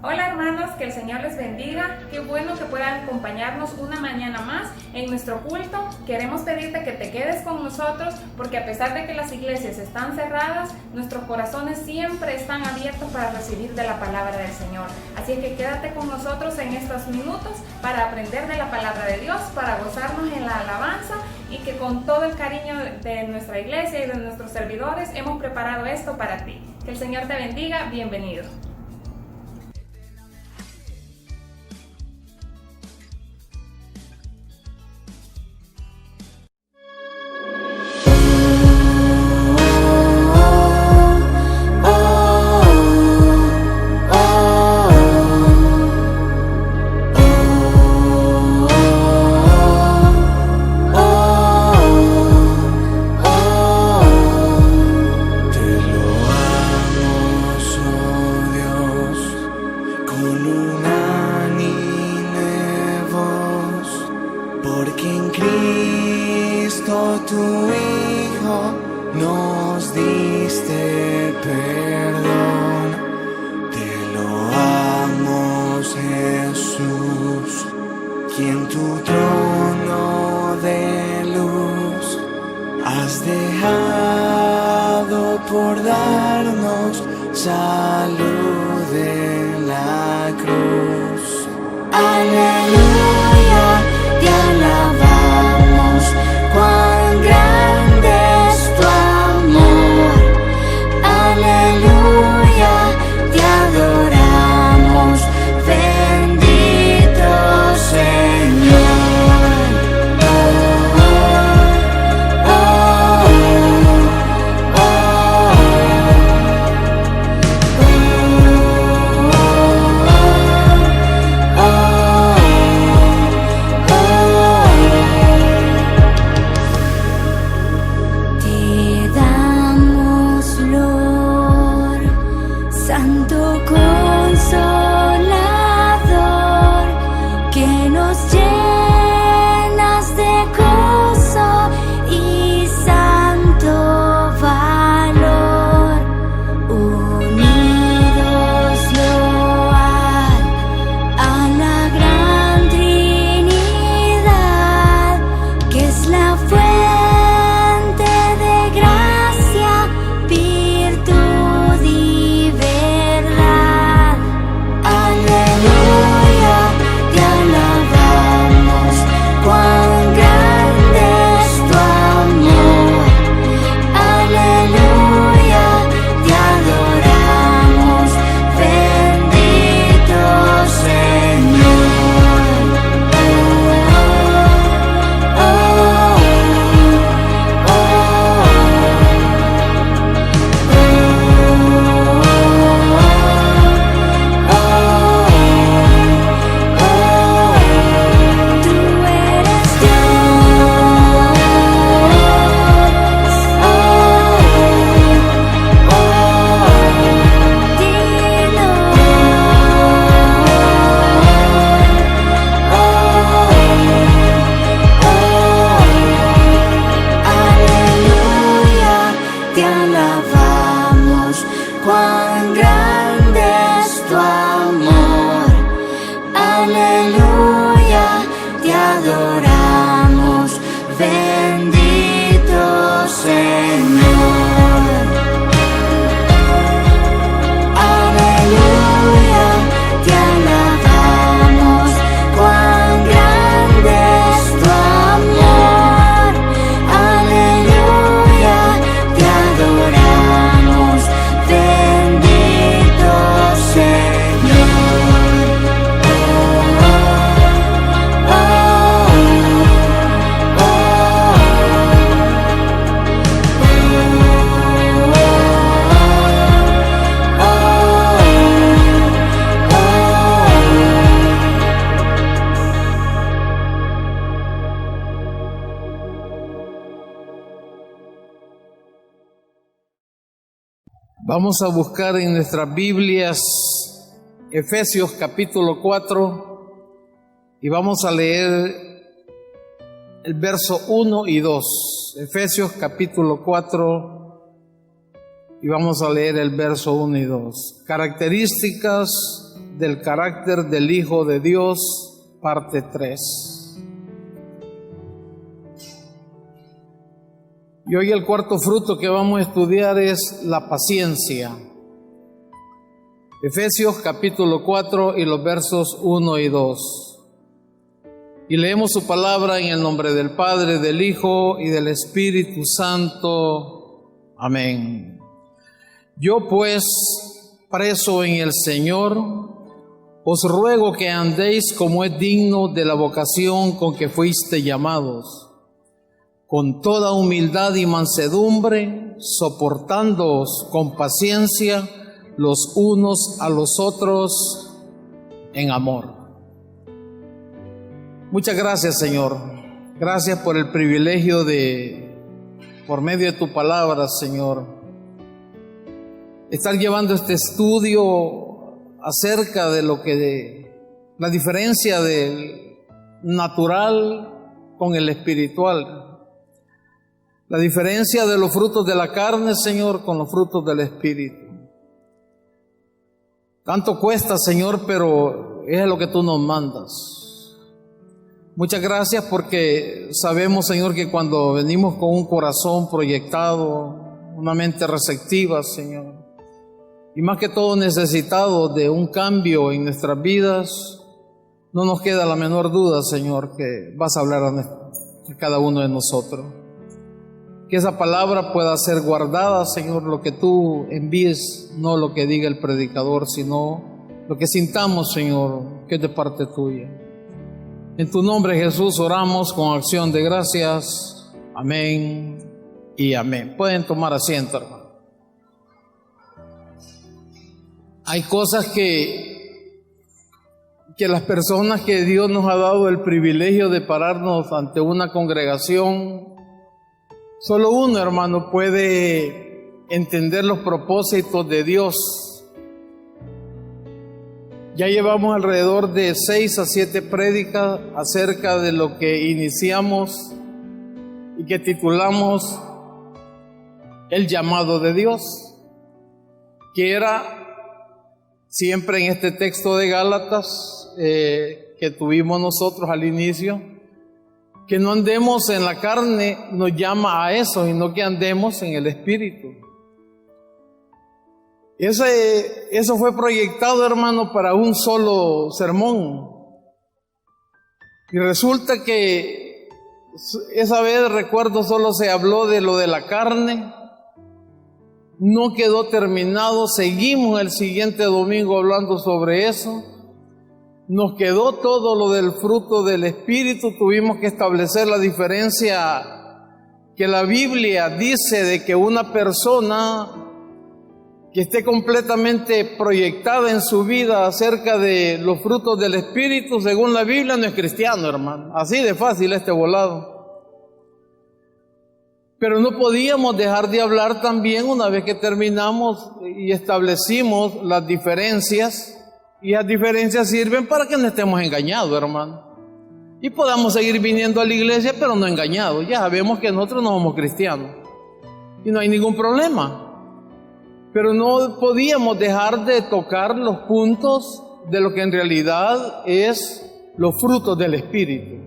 Hola hermanos, que el Señor les bendiga. Qué bueno que puedan acompañarnos una mañana más en nuestro culto. Queremos pedirte que te quedes con nosotros porque a pesar de que las iglesias están cerradas, nuestros corazones siempre están abiertos para recibir de la palabra del Señor. Así que quédate con nosotros en estos minutos para aprender de la palabra de Dios, para gozarnos en la alabanza y que con todo el cariño de nuestra iglesia y de nuestros servidores hemos preparado esto para ti. Que el Señor te bendiga. Bienvenido. Vamos a buscar en nuestras Biblias Efesios capítulo 4 y vamos a leer el verso 1 y 2. Efesios capítulo 4, y vamos a leer el verso 1 y 2. Características del carácter del Hijo de Dios, parte 3. Y hoy el cuarto fruto que vamos a estudiar es la paciencia. Efesios capítulo 4 y los versos 1 y 2. Y leemos su palabra en el nombre del Padre, del Hijo y del Espíritu Santo. Amén. Yo pues, preso en el Señor, os ruego que andéis como es digno de la vocación con que fuiste llamados, con toda humildad y mansedumbre, soportándoos con paciencia los unos a los otros en amor. Muchas gracias, Señor. Gracias por el privilegio de, por medio de tu palabra, Señor, estar llevando este estudio acerca de lo que la diferencia del natural con el espiritual. La diferencia de los frutos de la carne, Señor, con los frutos del Espíritu. Tanto cuesta, Señor, pero es lo que tú nos mandas. Muchas gracias porque sabemos, Señor, que cuando venimos con un corazón proyectado, una mente receptiva, Señor, y más que todo necesitado de un cambio en nuestras vidas, no nos queda la menor duda, Señor, que vas a hablar a cada uno de nosotros. Que esa palabra pueda ser guardada, Señor, lo que tú envíes, no lo que diga el predicador, sino lo que sintamos, Señor, que es de parte tuya. En tu nombre, Jesús, oramos con acción de gracias. Amén y amén. Pueden tomar asiento, hermano. Hay cosas que las personas que Dios nos ha dado el privilegio de pararnos ante una congregación, solo uno, hermano, puede entender los propósitos de Dios. Ya llevamos alrededor de 6 a 7 prédicas acerca de lo que iniciamos y que titulamos El llamado de Dios, que era siempre en este texto de Gálatas que tuvimos nosotros al inicio. Que no andemos en la carne nos llama a eso, sino que andemos en el Espíritu. Eso fue proyectado, hermano, para un solo sermón. Y resulta que esa vez, recuerdo, solo se habló de lo de la carne. No quedó terminado. Seguimos el siguiente domingo hablando sobre eso. Nos quedó todo lo del fruto del Espíritu. Tuvimos que establecer la diferencia que la Biblia dice de que una persona que esté completamente proyectada en su vida acerca de los frutos del Espíritu, según la Biblia, no es cristiano, hermano. Así de fácil este volado. Pero no podíamos dejar de hablar también, una vez que terminamos y establecimos las diferencias. Y las diferencias sirven para que no estemos engañados, hermano. Y podamos seguir viniendo a la iglesia, pero no engañados. Ya sabemos que nosotros no somos cristianos. Y no hay ningún problema. Pero no podíamos dejar de tocar los puntos de lo que en realidad es los frutos del Espíritu.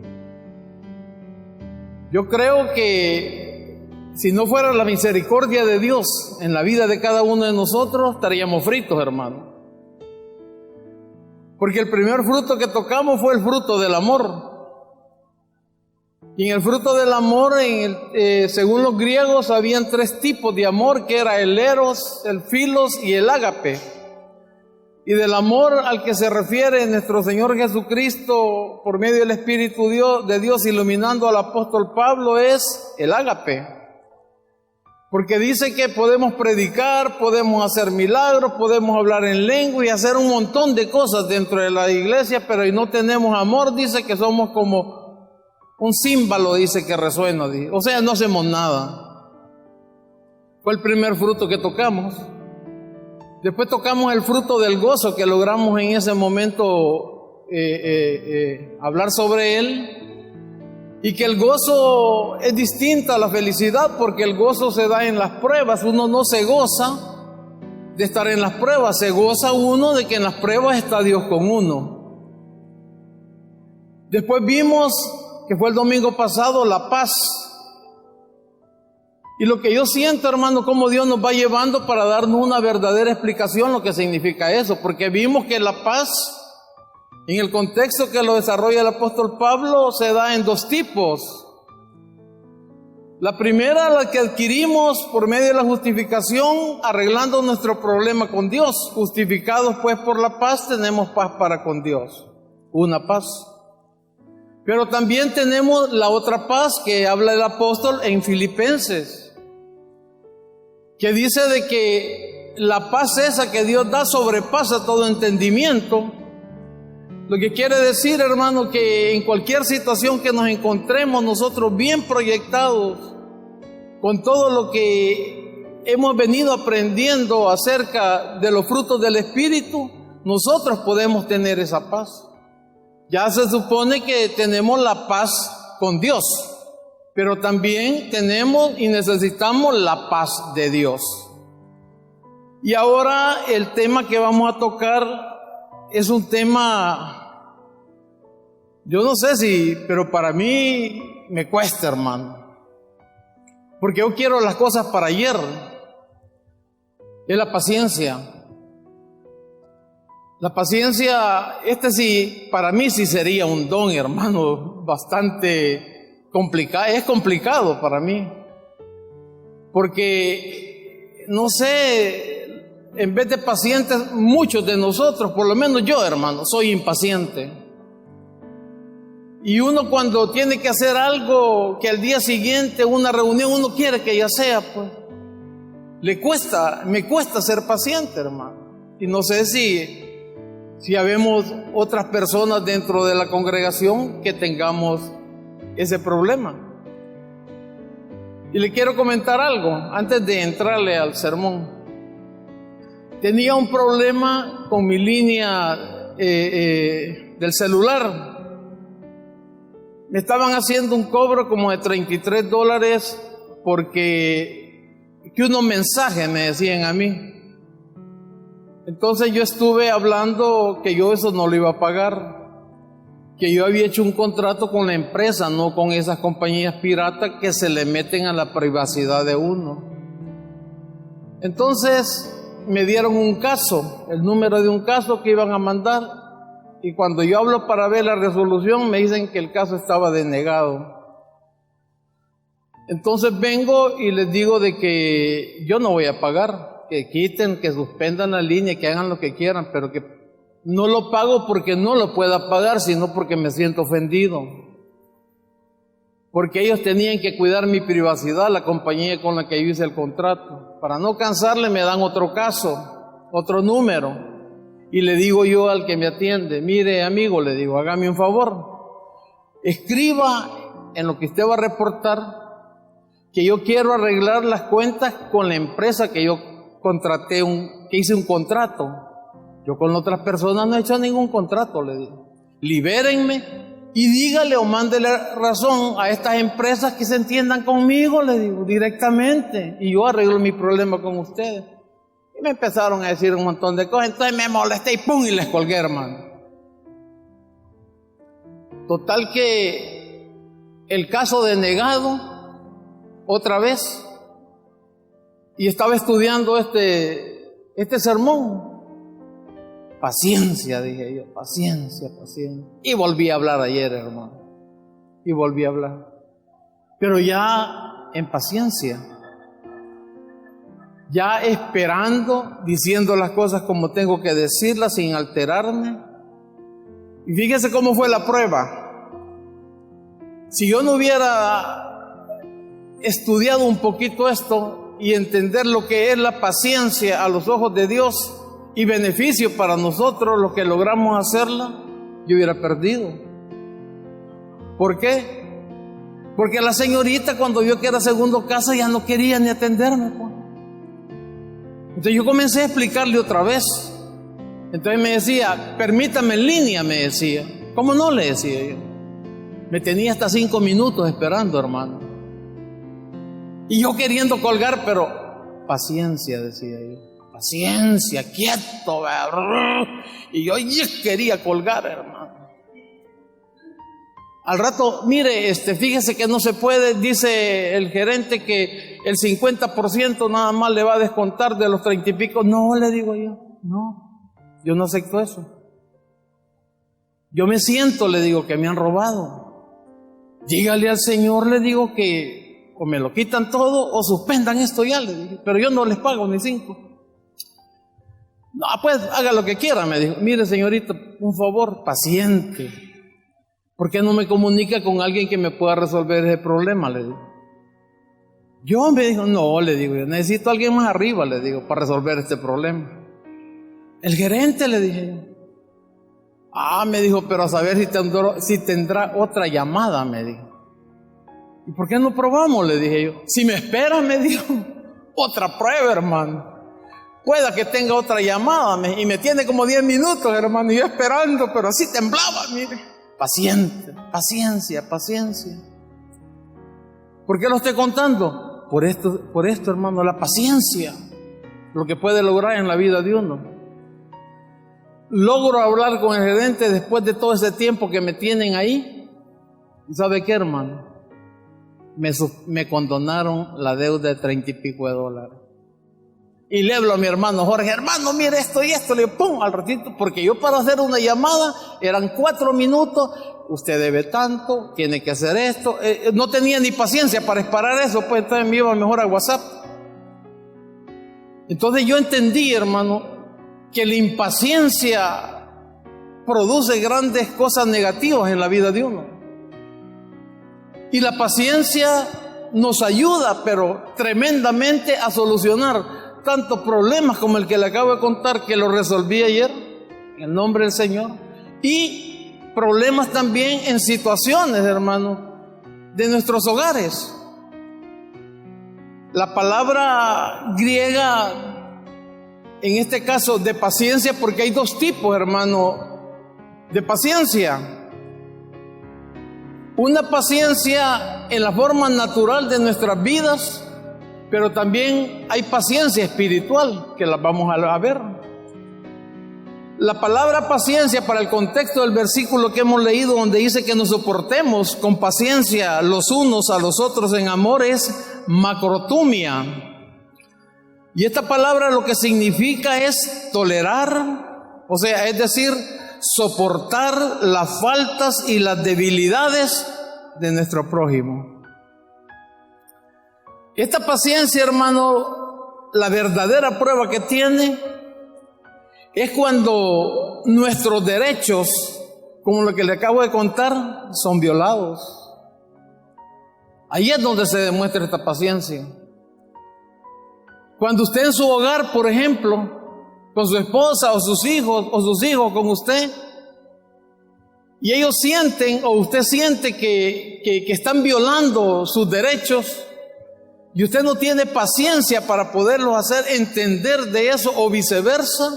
Yo creo que si no fuera la misericordia de Dios en la vida de cada uno de nosotros, estaríamos fritos, hermano. Porque el primer fruto que tocamos fue el fruto del amor. Y en el fruto del amor, según los griegos, habían 3 tipos de amor, que era el eros, el filos y el ágape. Y del amor al que se refiere nuestro Señor Jesucristo, por medio del Espíritu de Dios, iluminando al apóstol Pablo, es el ágape. Porque dice que podemos predicar, podemos hacer milagros, podemos hablar en lengua y hacer un montón de cosas dentro de la iglesia, pero si no tenemos amor, dice que somos como un címbalo, dice, que resuena. O sea, no hacemos nada. Fue el primer fruto que tocamos. Después tocamos el fruto del gozo, que logramos en ese momento hablar sobre él. Y que el gozo es distinto a la felicidad, porque el gozo se da en las pruebas. Uno no se goza de estar en las pruebas, se goza uno de que en las pruebas está Dios con uno. Después vimos, que fue el domingo pasado, la paz. Y lo que yo siento, hermano, cómo Dios nos va llevando para darnos una verdadera explicación lo que significa eso, porque vimos que la paz, en el contexto que lo desarrolla el apóstol Pablo, se da en dos tipos. La primera, la que adquirimos por medio de la justificación, arreglando nuestro problema con Dios. Justificados pues por la paz, tenemos paz para con Dios, una paz. Pero también tenemos la otra paz que habla el apóstol en Filipenses, que dice de que la paz esa que Dios da sobrepasa todo entendimiento. Lo que quiere decir, hermano, que en cualquier situación que nos encontremos, nosotros bien proyectados, con todo lo que hemos venido aprendiendo acerca de los frutos del Espíritu, nosotros podemos tener esa paz. Ya se supone que tenemos la paz con Dios, pero también tenemos y necesitamos la paz de Dios. Y ahora el tema que vamos a tocar es un tema, yo no sé si, pero para mí me cuesta, hermano, porque yo quiero las cosas para ayer. Es la paciencia. La paciencia, sí, para mí sí sería un don, hermano, bastante complicado. Es complicado para mí, porque, no sé, en vez de pacientes, muchos de nosotros, por lo menos yo, hermano, soy impaciente. Y uno cuando tiene que hacer algo que al día siguiente, una reunión, uno quiere que ya sea, pues, me cuesta ser paciente, hermano. Y no sé si habemos otras personas dentro de la congregación que tengamos ese problema. Y le quiero comentar algo antes de entrarle al sermón. Tenía un problema con mi línea del celular. Me estaban haciendo un cobro como de $33 porque que unos mensajes me decían a mí. Entonces yo estuve hablando que yo eso no lo iba a pagar, que yo había hecho un contrato con la empresa, no con esas compañías piratas que se le meten a la privacidad de uno. Entonces me dieron un caso, el número de un caso que iban a mandar, y cuando yo hablo para ver la resolución me dicen que el caso estaba denegado. Entonces vengo y les digo de que yo no voy a pagar, que quiten, que suspendan la línea, que hagan lo que quieran, pero que no lo pago porque no lo pueda pagar, sino porque me siento ofendido. Porque ellos tenían que cuidar mi privacidad, la compañía con la que yo hice el contrato. Para no cansarle me dan otro caso, otro número. Y le digo yo al que me atiende, mire amigo, le digo, hágame un favor, escriba en lo que usted va a reportar que yo quiero arreglar las cuentas con la empresa que yo contraté, que hice un contrato. Yo con otras personas no he hecho ningún contrato, le digo. Libérenme y dígale o mándele razón a estas empresas que se entiendan conmigo, le digo, directamente, y yo arreglo mi problema con ustedes. Y me empezaron a decir un montón de cosas, entonces me molesté y ¡pum! Y les colgué, hermano. Total que el caso denegado otra vez, y estaba estudiando este sermón. Paciencia, dije yo, paciencia. Y volví a hablar ayer, hermano. Y volví a hablar. Pero ya en paciencia. Ya esperando, diciendo las cosas como tengo que decirlas, sin alterarme. Y fíjese cómo fue la prueba. Si yo no hubiera estudiado un poquito esto y entender lo que es la paciencia a los ojos de Dios y beneficio para nosotros, los que logramos hacerla, yo hubiera perdido. ¿Por qué? Porque la señorita, cuando vio que era segundo casa, ya no quería ni atenderme, pues. Entonces yo comencé a explicarle otra vez. Entonces me decía, permítame en línea, me decía. ¿Cómo no? Le decía yo. Me tenía hasta 5 minutos esperando, hermano. Y yo queriendo colgar, pero paciencia, decía yo. Paciencia, quieto, ¿verdad? Y yo ya quería colgar, hermano. Al rato, mire, fíjese que no se puede, dice el gerente que el 50% nada más le va a descontar de los 30 y pico. No, le digo yo, yo no acepto eso. Yo me siento, le digo, que me han robado. Dígale al Señor, le digo, que o me lo quitan todo o suspendan esto ya, le dije, pero yo no les pago ni 5. No, pues haga lo que quiera, me dijo. Mire, señorita, un favor, paciente. ¿Por qué no me comunica con alguien que me pueda resolver ese problema? Le digo. Yo me dijo, no, le digo, yo necesito a alguien más arriba, le digo, para resolver este problema. El gerente, le dije. Me dijo, pero a saber si tendrá otra llamada, me dijo. ¿Y por qué no probamos? Le dije yo. Si me espera, me dijo, otra prueba, hermano. Pueda que tenga otra llamada, y me tiene como 10 minutos, hermano, y yo esperando, pero así temblaba, mire. Paciente, paciencia. ¿Por qué lo estoy contando? Por esto, hermano, la paciencia, lo que puede lograr en la vida de uno. Logro hablar con el gerente después de todo ese tiempo que me tienen ahí. ¿Y sabe qué, hermano? Me condonaron la deuda de 30 y pico de dólares. Y le hablo a mi hermano Jorge, hermano, mire esto y esto, le pum, al ratito, porque yo para hacer una llamada eran 4 minutos, usted debe tanto, tiene que hacer esto, no tenía ni paciencia para esperar eso, pues entonces me iba mejor a WhatsApp. Entonces yo entendí, hermano, que la impaciencia produce grandes cosas negativas en la vida de uno. Y la paciencia nos ayuda, pero tremendamente, a solucionar tantos problemas como el que le acabo de contar, que lo resolví ayer, en el nombre del Señor, y problemas también en situaciones, hermano, de nuestros hogares. La palabra griega, en este caso, de paciencia, porque hay 2 tipos, hermano, de paciencia. Una paciencia en la forma natural de nuestras vidas, pero también hay paciencia espiritual, que la vamos a ver. La palabra paciencia, para el contexto del versículo que hemos leído, donde dice que nos soportemos con paciencia los unos a los otros en amor, es macrotumia. Y esta palabra lo que significa es tolerar, o sea, es decir, soportar las faltas y las debilidades de nuestro prójimo. Esta paciencia, hermano, la verdadera prueba que tiene es cuando nuestros derechos, como lo que le acabo de contar, son violados. Ahí es donde se demuestra esta paciencia. Cuando usted en su hogar, por ejemplo, con su esposa o sus hijos con usted, y ellos sienten, o usted siente que están violando sus derechos, y usted no tiene paciencia para poderlos hacer entender de eso, o viceversa,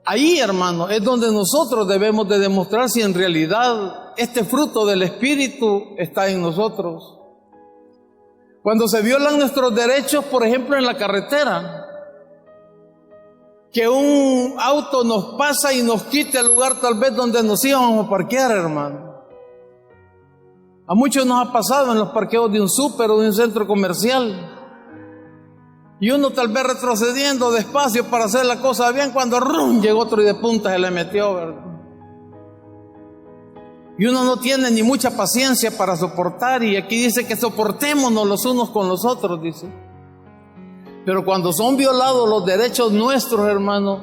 ahí, hermano, es donde nosotros debemos de demostrar si en realidad este fruto del Espíritu está en nosotros. Cuando se violan nuestros derechos, por ejemplo, en la carretera, que un auto nos pasa y nos quita el lugar tal vez donde nos íbamos a parquear, hermano. A muchos nos ha pasado en los parqueos de un súper o de un centro comercial. Y uno tal vez retrocediendo despacio para hacer la cosa bien, cuando ¡rum!, llegó otro y de punta se le metió, ¿verdad? Y uno no tiene ni mucha paciencia para soportar, y aquí dice que soportémonos los unos con los otros, dice. Pero cuando son violados los derechos nuestros, hermano,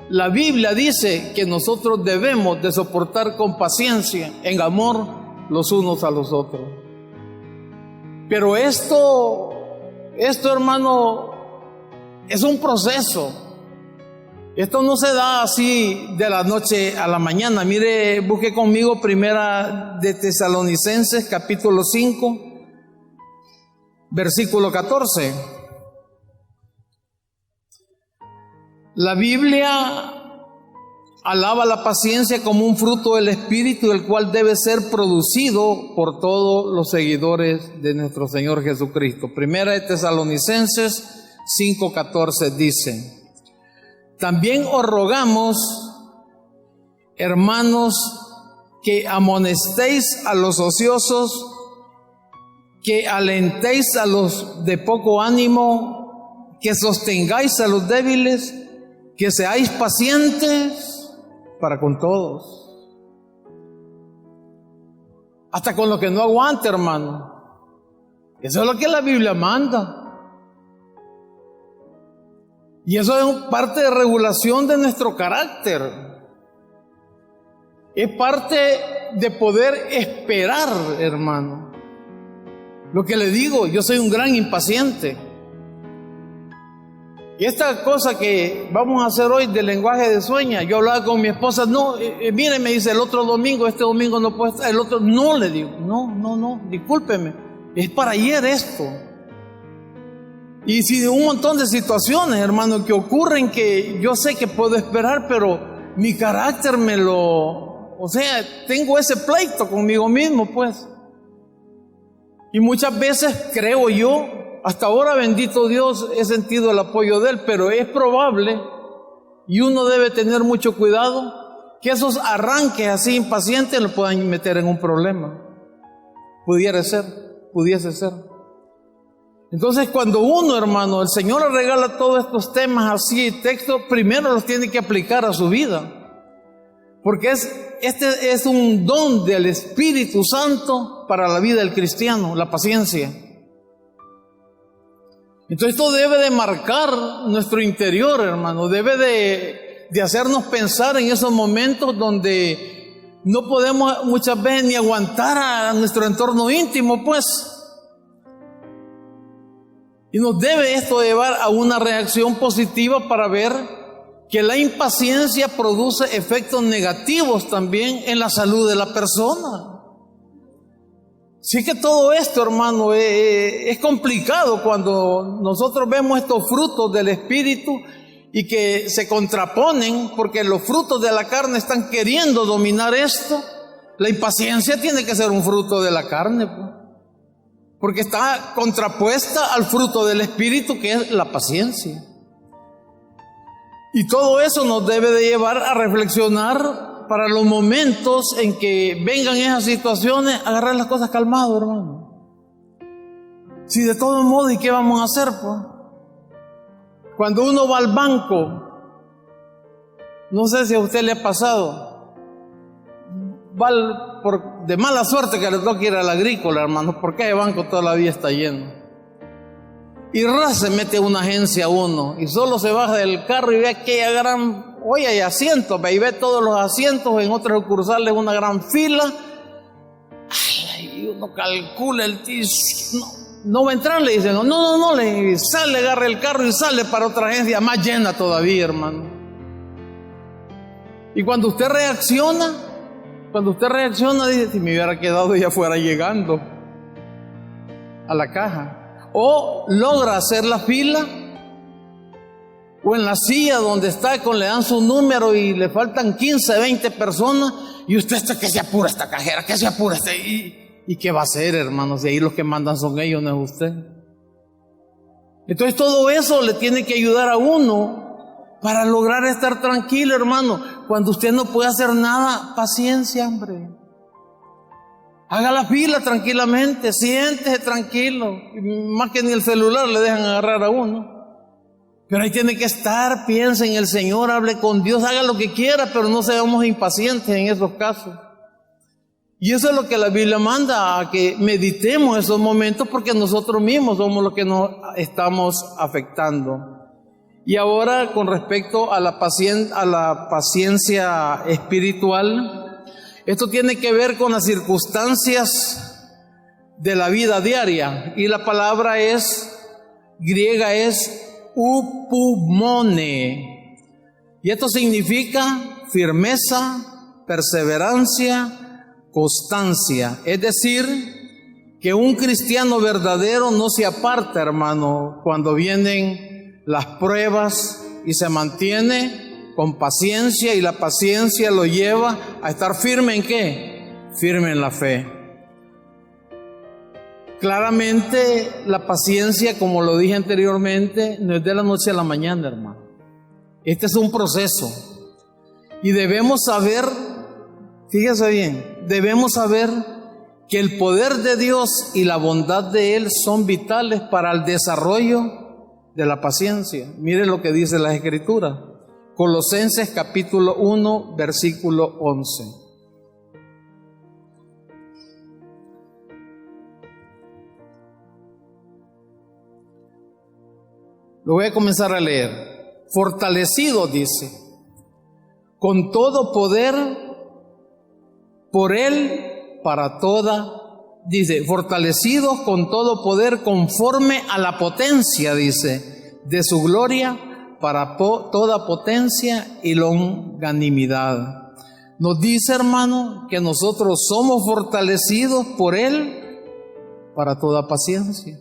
la Biblia dice que nosotros debemos de soportar con paciencia, en amor, los unos a los otros. Pero esto, hermano, es un proceso. Esto no se da así de la noche a la mañana. Mire, busque conmigo Primera de Tesalonicenses, capítulo 5, versículo 14. La Biblia alaba la paciencia como un fruto del Espíritu, el cual debe ser producido por todos los seguidores de nuestro Señor Jesucristo. Primera de Tesalonicenses 5:14 dice: también os rogamos, hermanos, que amonestéis a los ociosos, que alentéis a los de poco ánimo, que sostengáis a los débiles, que seáis pacientes para con todos. Hasta con lo que no aguante, hermano. Eso es lo que la Biblia manda. Y eso es parte de regulación de nuestro carácter. Es parte de poder esperar, hermano. Lo que le digo, yo soy un gran impaciente. Y esta cosa que vamos a hacer hoy del lenguaje de señas, yo hablaba con mi esposa, no, mire, me dice, el otro domingo, este domingo no puede estar, el otro, no, le digo, no, discúlpeme, es para ayer esto. Y si de un montón de situaciones, hermano, que ocurren, que yo sé que puedo esperar, pero mi carácter tengo ese pleito conmigo mismo, pues. Y muchas veces creo yo, hasta ahora, bendito Dios, he sentido el apoyo de Él, pero es probable, y uno debe tener mucho cuidado, que esos arranques así impacientes lo puedan meter en un problema. Pudiese ser. Entonces, cuando uno, hermano, el Señor le regala todos estos temas así, textos, primero los tiene que aplicar a su vida. Porque este es un don del Espíritu Santo para la vida del cristiano, la paciencia. Entonces esto debe de marcar nuestro interior, hermano, debe de hacernos pensar en esos momentos donde no podemos muchas veces ni aguantar a nuestro entorno íntimo, pues. Y nos debe esto llevar a una reacción positiva para ver que la impaciencia produce efectos negativos también en la salud de la persona. Sí que todo esto, hermano, es complicado cuando nosotros vemos estos frutos del Espíritu y que se contraponen porque los frutos de la carne están queriendo dominar esto. La impaciencia tiene que ser un fruto de la carne, pues, porque está contrapuesta al fruto del Espíritu, que es la paciencia. Y todo eso nos debe de llevar a reflexionar para los momentos en que vengan esas situaciones, agarrar las cosas calmado, hermano. Si de todo modo, ¿y qué vamos a hacer, pues? Cuando uno va al banco, no sé si a usted le ha pasado, va de mala suerte que le toca ir al agrícola, hermano, porque el banco todavía está lleno. Y se mete a una agencia uno y solo se baja del carro y ve aquella gran, hay asientos, y ve todos los asientos, en otras sucursales una gran fila. Y uno calcula no va a entrar, le dicen, no, le sale, agarra el carro y sale para otra agencia más llena todavía, hermano. Y cuando usted reacciona, dice, si me hubiera quedado ya fuera llegando a la caja. O logra hacer la fila, o en la silla donde está, le dan su número y le faltan 15, 20 personas, y usted está que se apura esta cajera, que se apura ¿y qué va a hacer, hermanos? Y ahí los que mandan son ellos, no es usted. Entonces todo eso le tiene que ayudar a uno para lograr estar tranquilo, hermano. Cuando usted no puede hacer nada, paciencia, hombre. Haga la fila tranquilamente, siéntese tranquilo. Más que ni el celular le dejan agarrar a uno. Pero ahí tiene que estar, piense en el Señor, hable con Dios, haga lo que quiera, pero no seamos impacientes en esos casos. Y eso es lo que la Biblia manda, a que meditemos esos momentos, porque nosotros mismos somos los que nos estamos afectando. Y ahora, con respecto a la paciencia espiritual, esto tiene que ver con las circunstancias de la vida diaria. Y la palabra griega es upumone. Y esto significa firmeza, perseverancia, constancia. Es decir, que un cristiano verdadero no se aparta, hermano, cuando vienen las pruebas, y se mantiene con paciencia, y la paciencia lo lleva a estar firme ¿en qué? Firme en la fe. Claramente la paciencia, como lo dije anteriormente, no es de la noche a la mañana, hermano. Este es un proceso. Y debemos saber, fíjese bien, debemos saber que el poder de Dios y la bondad de Él son vitales para el desarrollo de la paciencia. Mire lo que dice la Escritura. Colosenses capítulo 1, versículo 11. Lo voy a comenzar a leer. Fortalecido, dice, con todo poder por Él para toda, dice, fortalecidos con todo poder conforme a la potencia, dice, de su gloria para toda potencia y longanimidad. Nos dice, hermano, que nosotros somos fortalecidos por Él para toda paciencia.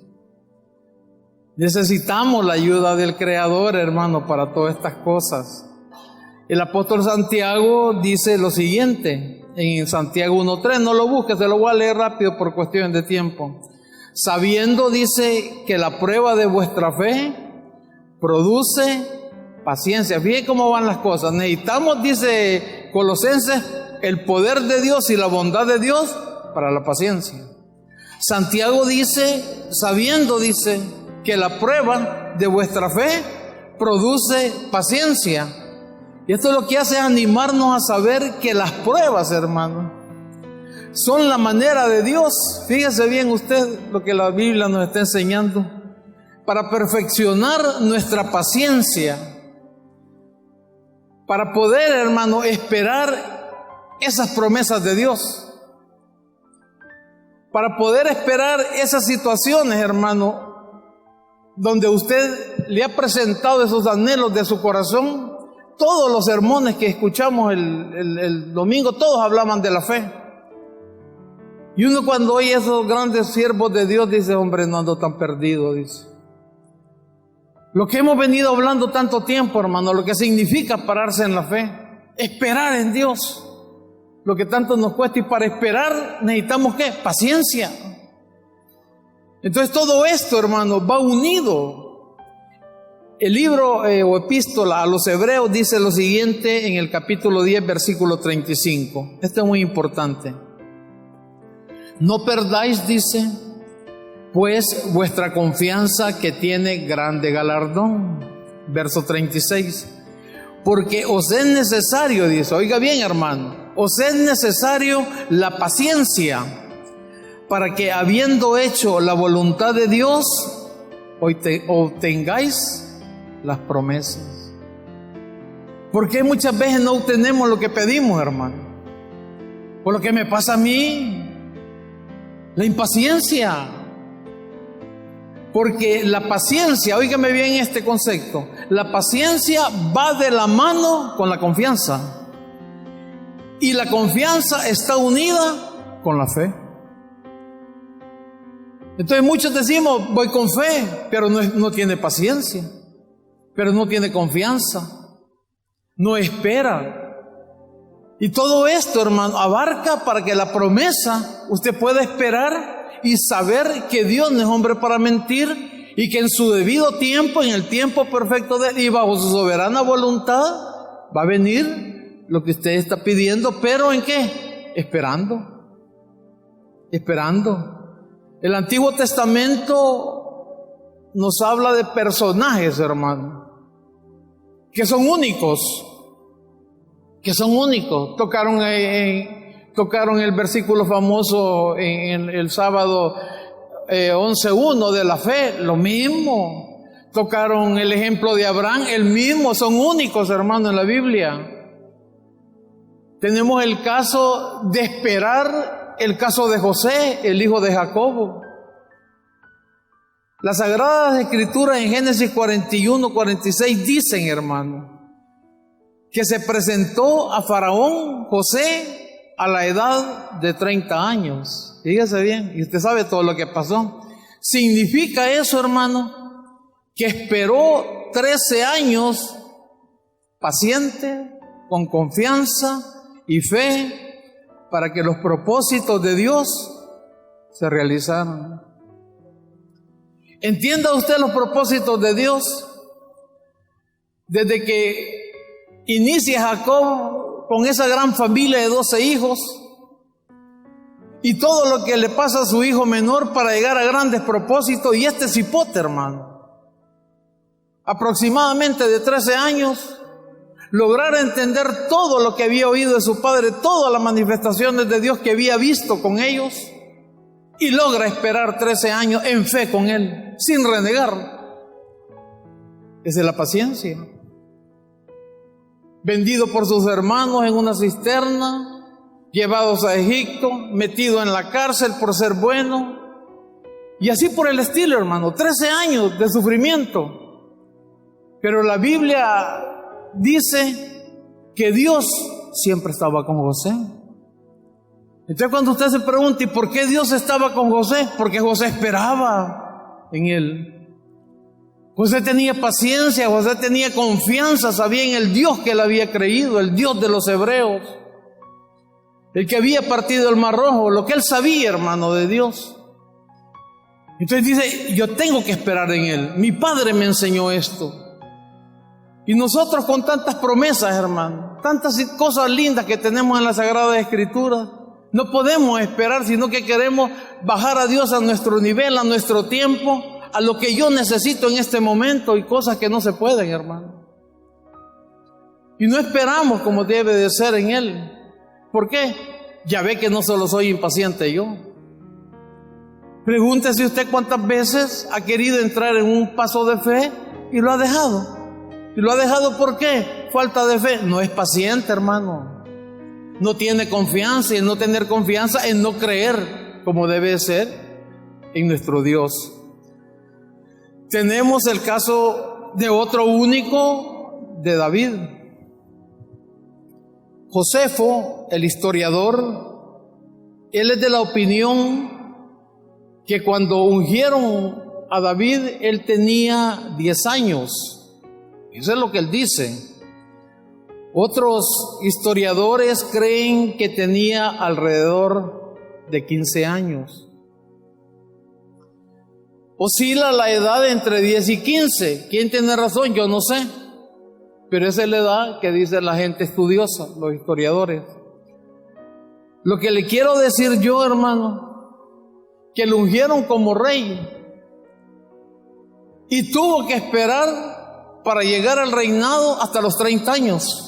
Necesitamos la ayuda del Creador, hermano, para todas estas cosas. El apóstol Santiago dice lo siguiente, en Santiago 1:3, no lo busques, se lo voy a leer rápido por cuestión de tiempo. Sabiendo, dice, que la prueba de vuestra fe produce paciencia. Fíjense cómo van las cosas. Necesitamos, dice Colosenses, el poder de Dios y la bondad de Dios para la paciencia. Santiago dice, sabiendo, dice, que la prueba de vuestra fe produce paciencia. Y esto lo que hace es animarnos a saber que las pruebas, hermano, son la manera de Dios. Fíjese bien usted lo que la Biblia nos está enseñando, para perfeccionar nuestra paciencia, para poder, hermano, esperar esas promesas de Dios, para poder esperar esas situaciones, hermano, donde usted le ha presentado esos anhelos de su corazón. Todos los sermones que escuchamos el domingo, todos hablaban de la fe. Y uno cuando oye esos grandes siervos de Dios dice, hombre, no ando tan perdido, dice. Lo que hemos venido hablando tanto tiempo, hermano, lo que significa pararse en la fe, esperar en Dios, lo que tanto nos cuesta, y para esperar necesitamos ¿qué? Paciencia. Entonces todo esto, hermano, va unido. El libro o epístola a los Hebreos dice lo siguiente en el capítulo 10, versículo 35. Esto es muy importante. No perdáis, dice, pues vuestra confianza, que tiene grande galardón. Verso 36. Porque os es necesario, dice, oiga bien, hermano, os es necesario la paciencia, para que habiendo hecho la voluntad de Dios, obtengáis las promesas. Porque muchas veces no obtenemos lo que pedimos, hermano. Por lo que me pasa a mí, la impaciencia. Porque la paciencia, óigame bien este concepto, la paciencia va de la mano con la confianza. Y la confianza está unida con la fe. Entonces muchos decimos, voy con fe, pero no tiene paciencia, pero no tiene confianza, no espera. Y todo esto, hermano, abarca para que la promesa usted pueda esperar y saber que Dios no es hombre para mentir, y que en su debido tiempo, en el tiempo perfecto de Él y bajo su soberana voluntad, va a venir lo que usted está pidiendo. Pero ¿en qué? Esperando. El Antiguo Testamento nos habla de personajes, hermano, que son únicos. Tocaron el versículo famoso en el sábado 11:1 de la fe, lo mismo. Tocaron el ejemplo de Abraham, el mismo. Son únicos, hermano, en la Biblia. Tenemos el caso de esperar, el caso de José, el hijo de Jacobo. Las Sagradas Escrituras en Génesis 41-46 dicen, hermano, que se presentó a Faraón José a la edad de 30 años. Fíjese bien, y usted sabe todo lo que pasó. Significa eso, hermano, que esperó 13 años paciente, con confianza y fe, para que los propósitos de Dios se realizaran. ¿Entienda usted los propósitos de Dios? Desde que inicia Jacob con esa gran familia de 12 hijos y todo lo que le pasa a su hijo menor para llegar a grandes propósitos, y este cipote, hermano, aproximadamente de 13 años, lograr entender todo lo que había oído de su padre, todas las manifestaciones de Dios que había visto con ellos, y logra esperar 13 años en fe con él, sin renegar. Esa es la paciencia. Vendido por sus hermanos en una cisterna, llevados a Egipto, metido en la cárcel por ser bueno, y así por el estilo, hermano, 13 años de sufrimiento. Pero la Biblia dice que Dios siempre estaba con José. Entonces cuando usted se pregunta, ¿y por qué Dios estaba con José? Porque José esperaba en él. José tenía paciencia, José tenía confianza, sabía en el Dios que él había creído, el Dios de los hebreos, el que había partido el Mar Rojo, lo que él sabía, hermano, de Dios. Entonces dice, yo tengo que esperar en él. Mi padre me enseñó esto. Y nosotros con tantas promesas, hermano, tantas cosas lindas que tenemos en la Sagrada Escritura, no podemos esperar, sino que queremos bajar a Dios a nuestro nivel, a nuestro tiempo, a lo que yo necesito en este momento, y cosas que no se pueden, hermano. Y no esperamos como debe de ser en Él. ¿Por qué? Ya ve que no solo soy impaciente yo. Pregúntese usted cuántas veces ha querido entrar en un paso de fe y lo ha dejado. ¿Y lo ha dejado por qué? Falta de fe. No es paciente, hermano. No tiene confianza, y el no tener confianza es no creer como debe ser en nuestro Dios. Tenemos el caso de otro único, de David. Josefo, el historiador, él es de la opinión que cuando ungieron a David, él tenía 10 años. Eso es lo que él dice. Otros historiadores creen que tenía alrededor de 15 años. Oscila la edad entre 10 y 15. ¿Quién tiene razón? Yo no sé. Pero esa es la edad que dice la gente estudiosa, los historiadores. Lo que le quiero decir yo, hermano, que lo ungieron como rey y tuvo que esperar para llegar al reinado hasta los 30 años.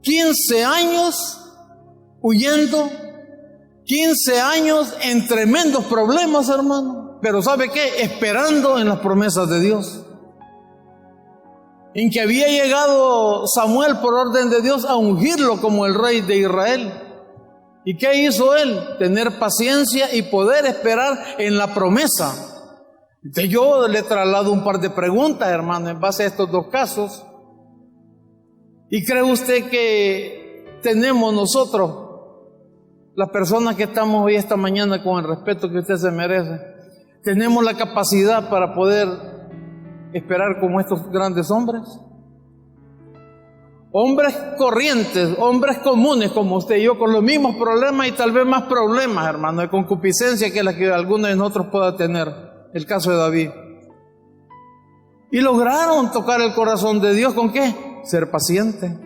15 años huyendo, 15 años en tremendos problemas, hermano. Pero ¿sabe qué? Esperando en las promesas de Dios. En que había llegado Samuel por orden de Dios a ungirlo como el rey de Israel. ¿Y qué hizo él? Tener paciencia y poder esperar en la promesa. Entonces yo le traslado un par de preguntas, hermano, en base a estos dos casos. ¿Y cree usted que tenemos nosotros, las personas que estamos hoy esta mañana, con el respeto que usted se merece, tenemos la capacidad para poder esperar como estos grandes hombres? Hombres corrientes, hombres comunes como usted y yo, con los mismos problemas y tal vez más problemas, hermano, de concupiscencia que la que alguno de nosotros pueda tener. El caso de David. Y lograron tocar el corazón de Dios. ¿Con qué? Ser paciente.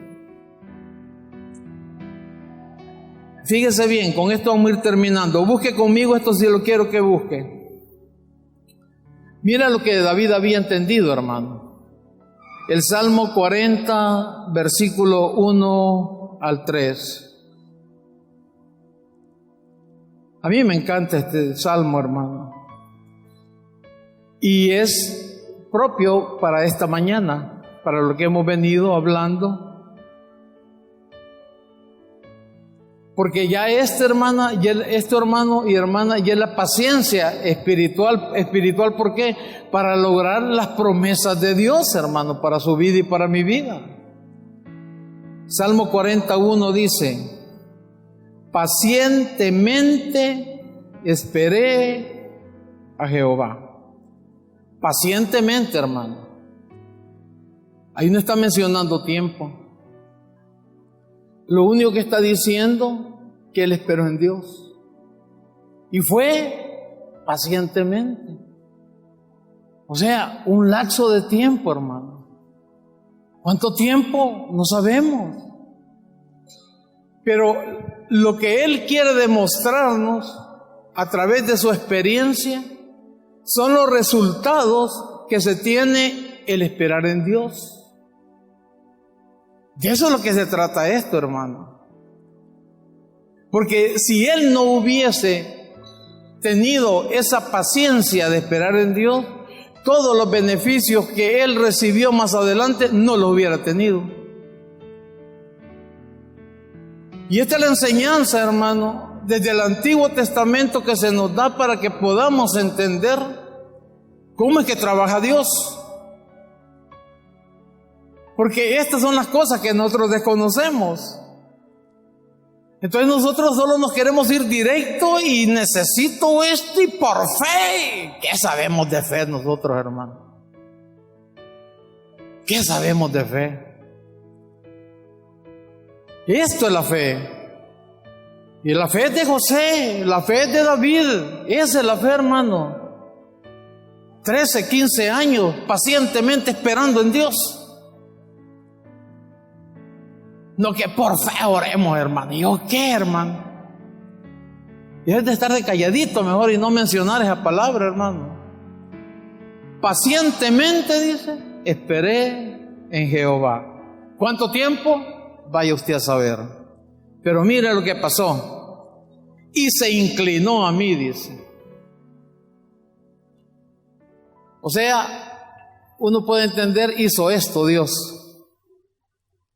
Fíjese bien, con esto vamos a ir terminando. Busque conmigo esto si lo quiero que busque. Mira lo que David había entendido, hermano. El Salmo 40, versículo 1 al 3. A mí me encanta este salmo, hermano. Y es propio para esta mañana, para lo que hemos venido hablando. Porque ya este hermano y hermana, ya la paciencia espiritual, ¿por qué? Para lograr las promesas de Dios, hermano, para su vida y para mi vida. Salmo 41 dice: pacientemente esperé a Jehová. Pacientemente, hermano. Ahí no está mencionando tiempo. Lo único que está diciendo que él esperó en Dios. Y fue pacientemente. O sea, un lapso de tiempo, hermano. ¿Cuánto tiempo? No sabemos. Pero lo que él quiere demostrarnos a través de su experiencia son los resultados que se tiene el esperar en Dios. De eso es lo que se trata esto, hermano. Porque si él no hubiese tenido esa paciencia de esperar en Dios, todos los beneficios que él recibió más adelante no los hubiera tenido. Y esta es la enseñanza, hermano, desde el Antiguo Testamento que se nos da para que podamos entender cómo es que trabaja Dios. Porque estas son las cosas que nosotros desconocemos. Entonces nosotros solo nos queremos ir directo y necesito esto y por fe. ¿Qué sabemos de fe nosotros, hermano? ¿Qué sabemos de fe? Esto es la fe. Y la fe es de José, la fe es de David. Esa es la fe, hermano. 13, 15 años pacientemente esperando en Dios. No que por fe oremos, hermano. ¿Y yo qué, hermano? Y es de estar de calladito mejor y no mencionar esa palabra, hermano. Pacientemente, dice, esperé en Jehová. ¿Cuánto tiempo? Vaya usted a saber. Pero mire lo que pasó. Y se inclinó a mí, dice. O sea, uno puede entender, hizo esto Dios.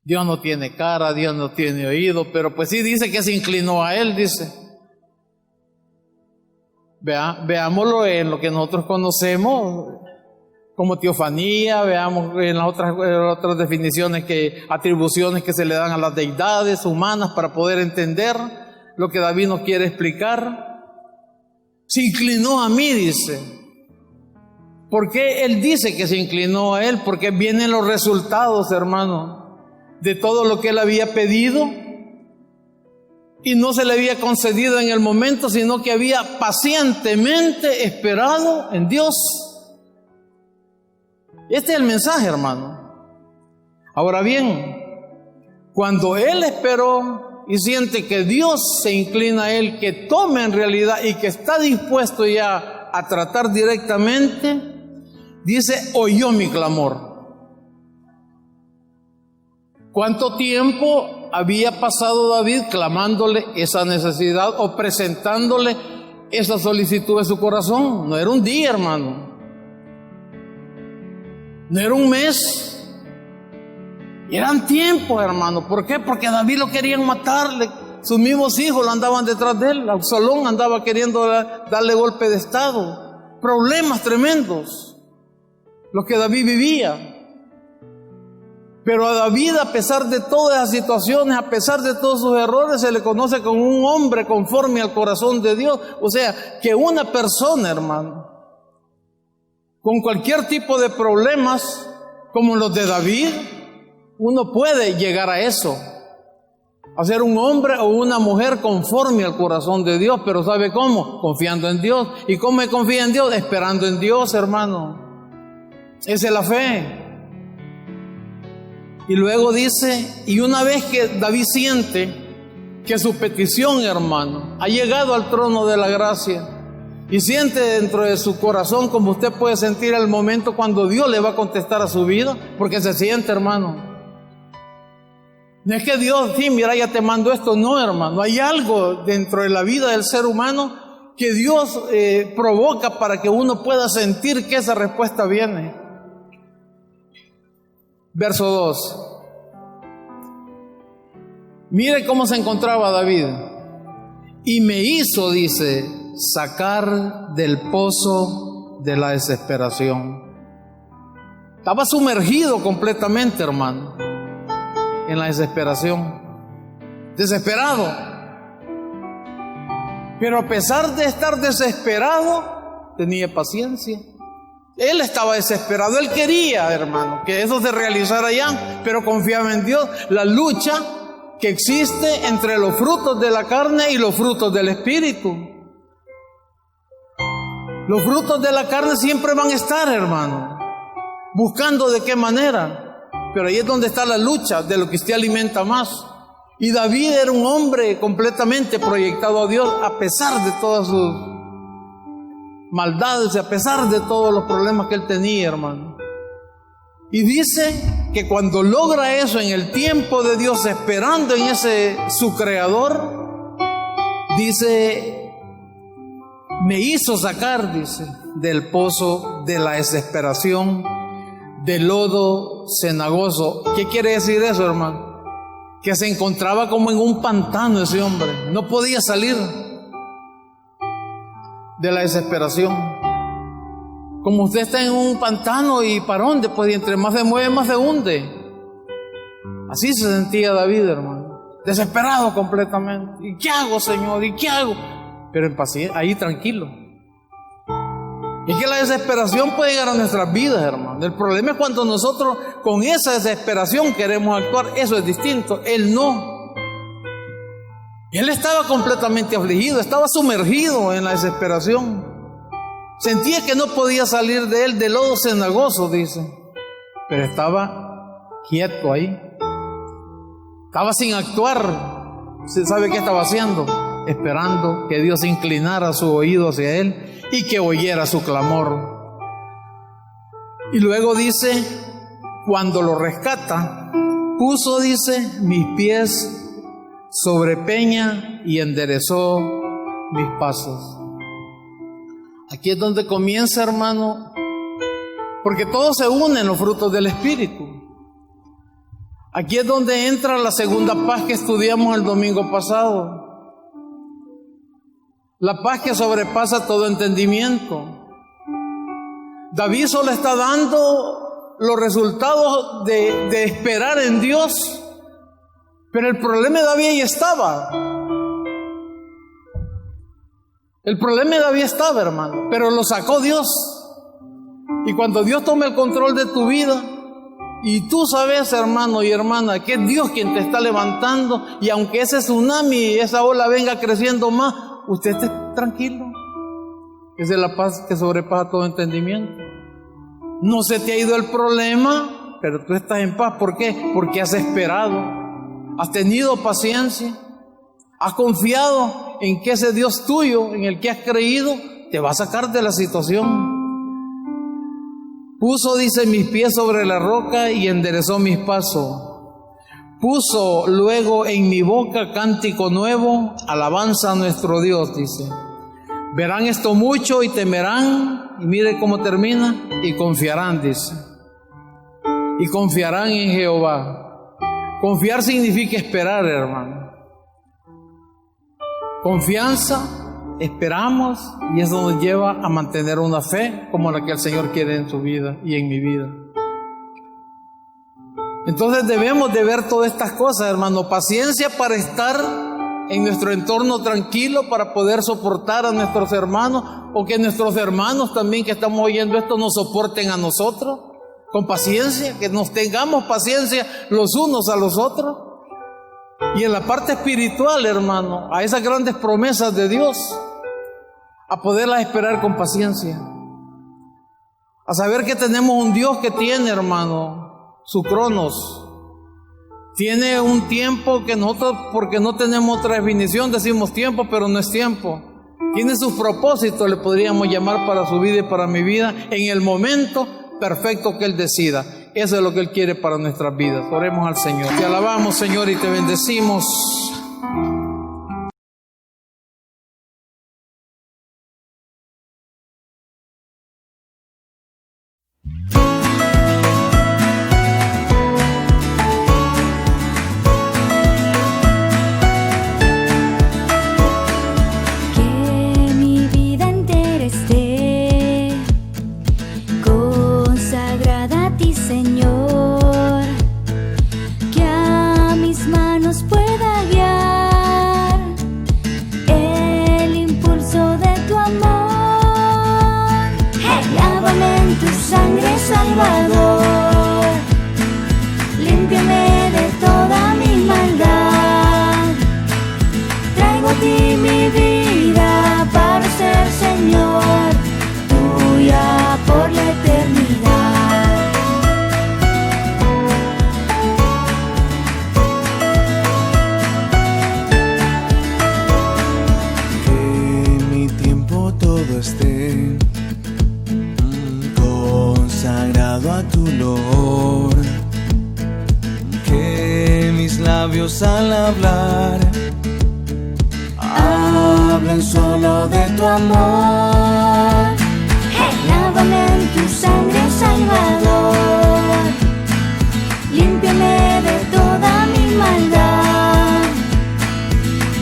Dios no tiene cara, Dios no tiene oído, pero pues sí dice que se inclinó a él, dice. Veámoslo en lo que nosotros conocemos como teofanía, veamos en las otras definiciones, atribuciones que se le dan a las deidades humanas para poder entender lo que David nos quiere explicar. Se inclinó a mí, dice. ¿Por qué él dice que se inclinó a él? Porque vienen los resultados, hermano, de todo lo que él había pedido y no se le había concedido en el momento, sino que había pacientemente esperado en Dios. Este es el mensaje, hermano. Ahora bien, cuando él esperó y siente que Dios se inclina a él, que tome en realidad y que está dispuesto ya a tratar directamente, dice, oyó mi clamor. ¿Cuánto tiempo había pasado David clamándole esa necesidad o presentándole esa solicitud de su corazón? No era un día, hermano. No era un mes. Eran tiempos, hermano. ¿Por qué? Porque a David lo querían matarle. Sus mismos hijos lo andaban detrás de él. Absalón andaba queriendo darle golpe de estado. Problemas tremendos los que David vivía. Pero a David, a pesar de todas las situaciones, a pesar de todos sus errores, se le conoce como un hombre conforme al corazón de Dios. O sea, que una persona, hermano, con cualquier tipo de problemas, como los de David, uno puede llegar a eso, a ser un hombre o una mujer conforme al corazón de Dios. Pero ¿sabe cómo? Confiando en Dios. ¿Y cómo me confía en Dios? Esperando en Dios, hermano. Esa es la fe. Y luego dice, y una vez que David siente que su petición, hermano, ha llegado al trono de la gracia, y siente dentro de su corazón, como usted puede sentir el momento cuando Dios le va a contestar a su vida, porque se siente, hermano. No es que Dios, sí, mira, ya te mando esto. No, hermano, hay algo dentro de la vida del ser humano que Dios provoca para que uno pueda sentir que esa respuesta viene. Verso 2. Mire cómo se encontraba David. Y me hizo, dice, sacar del pozo de la desesperación. Estaba sumergido completamente, hermano, en la desesperación. Desesperado. Pero a pesar de estar desesperado, tenía paciencia. Él estaba desesperado, él quería, hermano, que eso se realizara ya, pero confiaba en Dios. La lucha que existe entre los frutos de la carne y los frutos del Espíritu. Los frutos de la carne siempre van a estar, hermano, buscando de qué manera, pero ahí es donde está la lucha de lo que usted alimenta más. Y David era un hombre completamente proyectado a Dios, a pesar de todas sus maldades, a pesar de todos los problemas que él tenía, hermano. Y dice que cuando logra eso en el tiempo de Dios, esperando en ese su creador, dice, me hizo sacar, dice, del pozo de la desesperación, del lodo cenagoso. ¿Qué quiere decir eso, hermano? Que se encontraba como en un pantano ese hombre, no podía salir de la desesperación. Como usted está en un pantano y ¿para dónde? Pues entre más se mueve, más se hunde. Así se sentía David, hermano, desesperado completamente. ¿Y qué hago, Señor? ¿Y qué hago? Pero en paciencia, ahí tranquilo. Es que la desesperación puede llegar a nuestras vidas, hermano. El problema es cuando nosotros con esa desesperación queremos actuar. Eso es distinto. Él no. Él estaba completamente afligido, estaba sumergido en la desesperación. Sentía que no podía salir de él, del lodo cenagoso, dice. Pero estaba quieto ahí. Estaba sin actuar. ¿Se sabe qué estaba haciendo? Esperando que Dios inclinara su oído hacia él y que oyera su clamor. Y luego dice, cuando lo rescata, puso, dice, mis pies sobre peña y enderezó mis pasos. Aquí es donde comienza, hermano, porque todos se unen los frutos del Espíritu. Aquí es donde entra la segunda paz que estudiamos el domingo pasado. La paz que sobrepasa todo entendimiento. David solo está dando los resultados de esperar en Dios, pero el problema de David ahí estaba. El problema de David estaba, hermano, pero lo sacó Dios. Y cuando Dios toma el control de tu vida, y tú sabes, hermano y hermana, que es Dios quien te está levantando, y aunque ese tsunami, esa ola venga creciendo más, usted esté tranquilo. Esa es la paz que sobrepasa todo entendimiento. No se te ha ido el problema, pero tú estás en paz. ¿Por qué? Porque has esperado, has tenido paciencia, has confiado en que ese Dios tuyo, en el que has creído, te va a sacar de la situación. Puso, dice, mis pies sobre la roca y enderezó mis pasos. Puso luego en mi boca cántico nuevo, alabanza a nuestro Dios, dice. Verán esto mucho y temerán, y mire cómo termina, y confiarán, dice. Y confiarán en Jehová. Confiar significa esperar, hermano. Confianza, esperamos, y eso nos lleva a mantener una fe como la que el Señor quiere en su vida y en mi vida. Entonces debemos de ver todas estas cosas, hermano. Paciencia para estar en nuestro entorno tranquilo, para poder soportar a nuestros hermanos, o que nuestros hermanos también que estamos oyendo esto nos soporten a nosotros con paciencia, que nos tengamos paciencia los unos a los otros. Y en la parte espiritual, hermano, a esas grandes promesas de Dios, a poderlas esperar con paciencia, a saber que tenemos un Dios que tiene, hermano, su cronos. Tiene un tiempo que nosotros, porque no tenemos otra definición, decimos tiempo, pero no es tiempo. Tiene sus propósitos, le podríamos llamar, para su vida y para mi vida, en el momento perfecto que Él decida. Eso es lo que Él quiere para nuestras vidas. Oremos al Señor. Te alabamos, Señor, y te bendecimos. Lávame en tu consagrado a tu olor, que mis labios al hablar hablen solo de tu amor. Hey, lávame en tu sangre, Salvador, límpiame de toda mi maldad.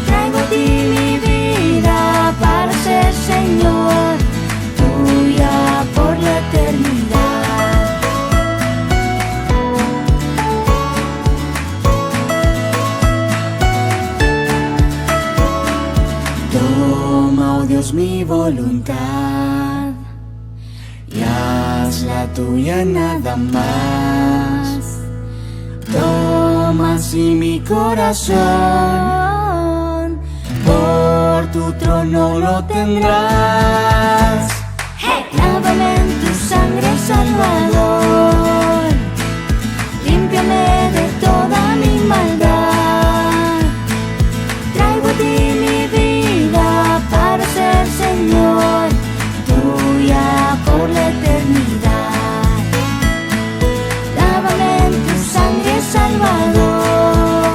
Traigo a ti mi vida para ser Señor, tuya por la eternidad. Toma, oh Dios, mi voluntad y haz la tuya nada más. Toma así mi corazón, por tu trono lo tendrás. Hey, lávame en tu sangre, Salvador, límpiame de toda mi maldad. Traigo a ti mi vida para ser Señor, tuya por la eternidad. Lávame en tu sangre, Salvador,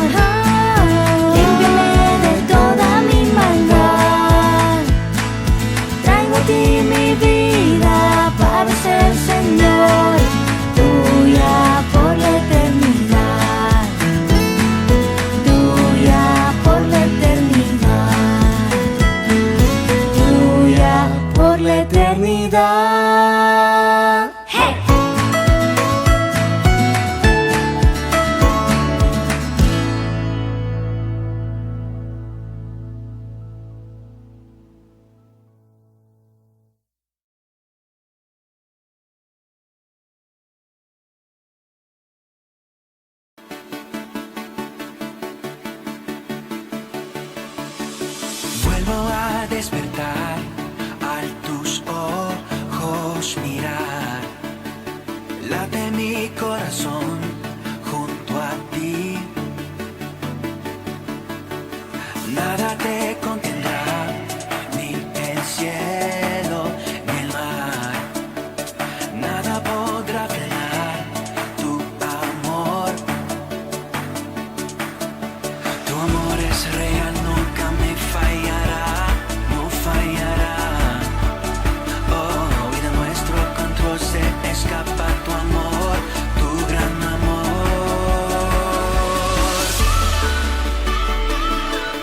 límpiame de toda mi maldad. Traigo a ti mi vida para ser Señor, tuya por la eternidad, tuya por la eternidad, tuya por la eternidad. ¡Hey! Vuelvo a despertar, al tus ojos mirar, late mi corazón junto a ti. Nada te contendrá, ni el cielo ni el mar. Nada podrá frenar tu amor. Tu amor es real, nunca me fallará, no fallará. Oh, y de nuestro control se escapa tu amor, tu gran amor.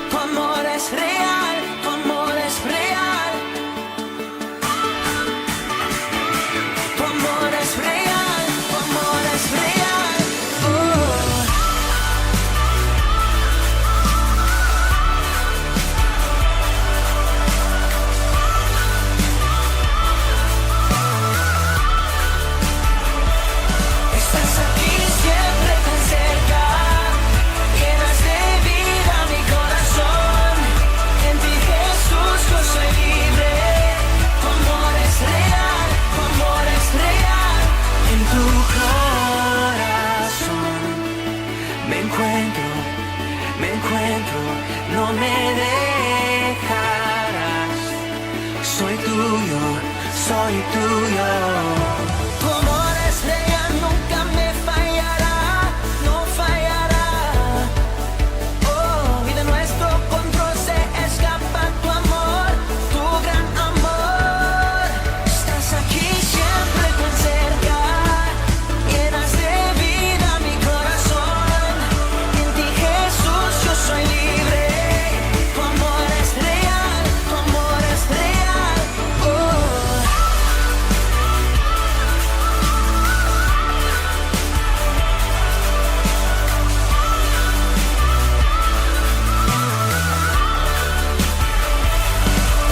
Tu amor es real, tu amor es real. Tu amor es real, tu amor es real. Oh. Estás aquí siempre tan cerca, llenas de vida mi corazón. En ti Jesús yo soy libre. Tu amor es real, tu amor es real. En tu corazón me encuentro, no me dejarás. Soy tuyo, soy tuyo. Tu amor es real, nunca me fallará, no fallará. Oh, y de nuestro control se escapa tu amor, tu gran amor. Estás aquí siempre tan cerca, llenas de vida mi corazón. En ti Jesús yo soy libre. Tu amor es real, tu amor es real. Oh.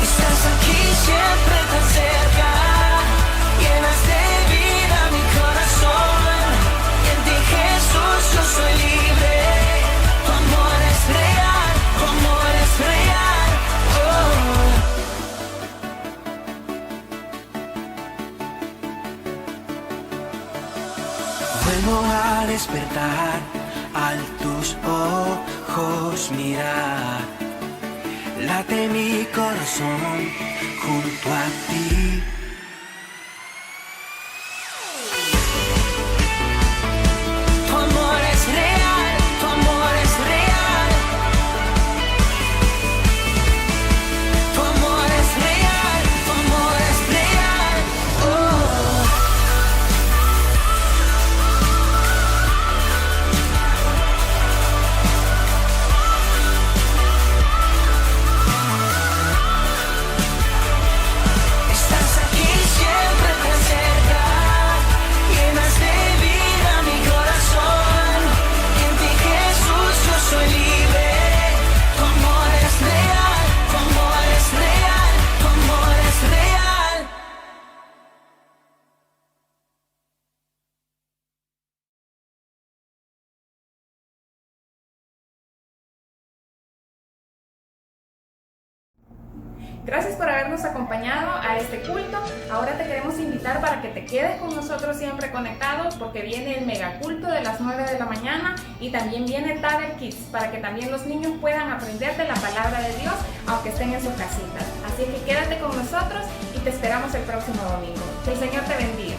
Estás aquí siempre tan cerca, llenas de vida mi corazón. En ti Jesús yo soy libre. Tu amor es real, tu amor es real. Oh. Vuelvo a despertar, al tus ojos mirar, late mi corazón junto a ti. Gracias por habernos acompañado a este culto. Ahora te queremos invitar para que te quedes con nosotros siempre conectados, porque viene el megaculto de las 9 de la mañana y también viene Taber Kids, para que también los niños puedan aprender de la palabra de Dios aunque estén en sus casitas. Así que quédate con nosotros y te esperamos el próximo domingo. Que el Señor te bendiga.